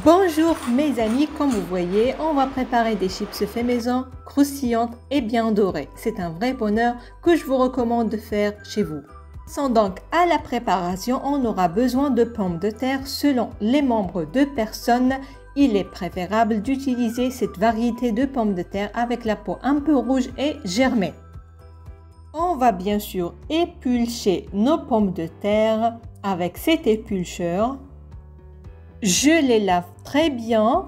Bonjour mes amis, comme vous voyez, on va préparer des chips fait maison, croustillantes et bien dorées. C'est un vrai bonheur que je vous recommande de faire chez vous. Sans donc à la préparation, on aura besoin de pommes de terre. Selon les membres de personnes, il est préférable d'utiliser cette variété de pommes de terre avec la peau un peu rouge et germée. On va bien sûr éplucher nos pommes de terre avec cet éplucheur. Je les lave très bien.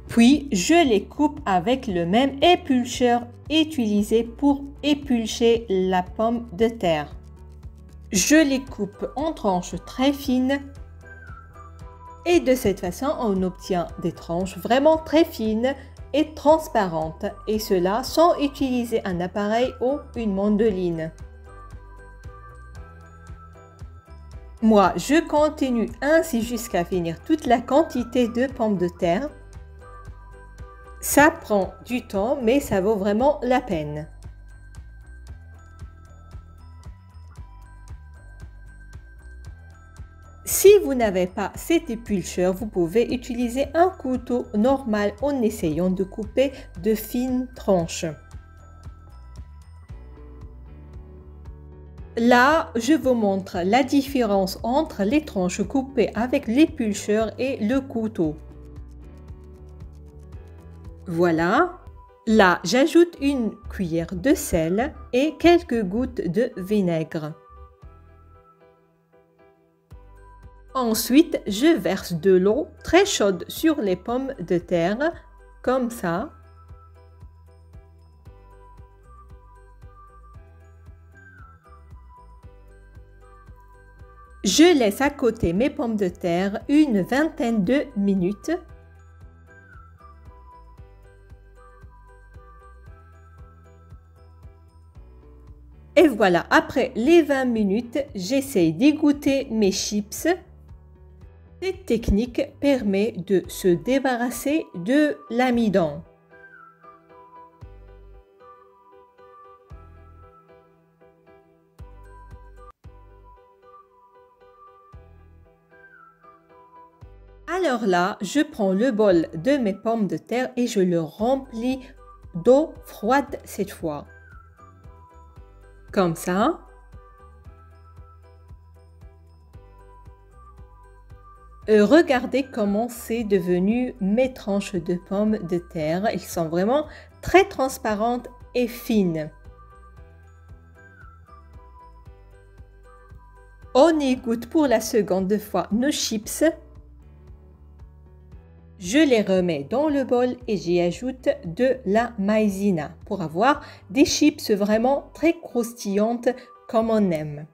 Puis, je les coupe avec le même éplucheur utilisé pour éplucher la pomme de terre. Je les coupe en tranches très fines. Et de cette façon, on obtient des tranches vraiment très fines et transparentes. Et cela sans utiliser un appareil ou une mandoline. Moi, je continue ainsi jusqu'à finir toute la quantité de pommes de terre. Ça prend du temps, mais ça vaut vraiment la peine. Si vous n'avez pas cet éplucheur, vous pouvez utiliser un couteau normal en essayant de couper de fines tranches. Là, je vous montre la différence entre les tranches coupées avec l'éplucheur et le couteau. Voilà. Là, j'ajoute une cuillère de sel et quelques gouttes de vinaigre. Ensuite, je verse de l'eau très chaude sur les pommes de terre, comme ça. Je laisse à côté mes pommes de terre une vingtaine de minutes. Et voilà, après les 20 minutes, j'essaie d'égoutter mes chips. Cette technique permet de se débarrasser de l'amidon. Alors là, je prends le bol de mes pommes de terre et je le remplis d'eau froide cette fois. Comme ça. Regardez comment c'est devenu mes tranches de pommes de terre. Elles sont vraiment très transparentes et fines. On égoutte pour la seconde fois nos chips. Je les remets dans le bol et j'y ajoute de la maïzena pour avoir des chips vraiment très croustillantes comme on aime.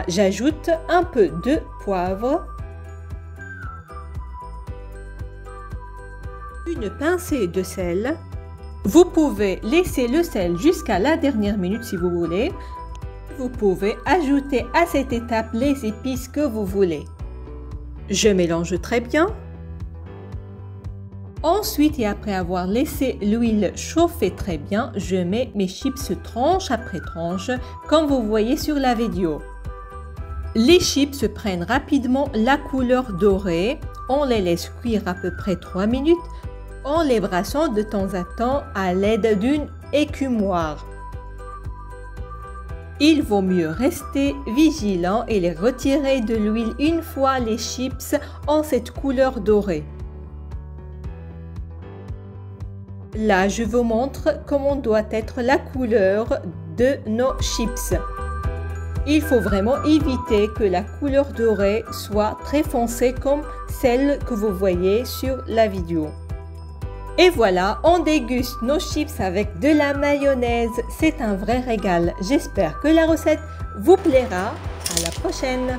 J'ajoute un peu de poivre. Une pincée de sel. Vous pouvez laisser le sel jusqu'à la dernière minute si vous voulez. Vous pouvez ajouter à cette étape les épices que vous voulez. Je mélange très bien. Ensuite, et après avoir laissé l'huile chauffer très bien, je mets mes chips tranche après tranche, comme vous voyez sur la vidéo. Les chips prennent rapidement la couleur dorée. On les laisse cuire à peu près 3 minutes. En les brassant de temps à temps à l'aide d'une écumoire. Il vaut mieux rester vigilant et les retirer de l'huile une fois les chips ont cette couleur dorée. Là, je vous montre comment doit être la couleur de nos chips. Il faut vraiment éviter que la couleur dorée soit très foncée comme celle que vous voyez sur la vidéo. Et voilà, on déguste nos chips avec de la mayonnaise. C'est un vrai régal. J'espère que la recette vous plaira. À la prochaine!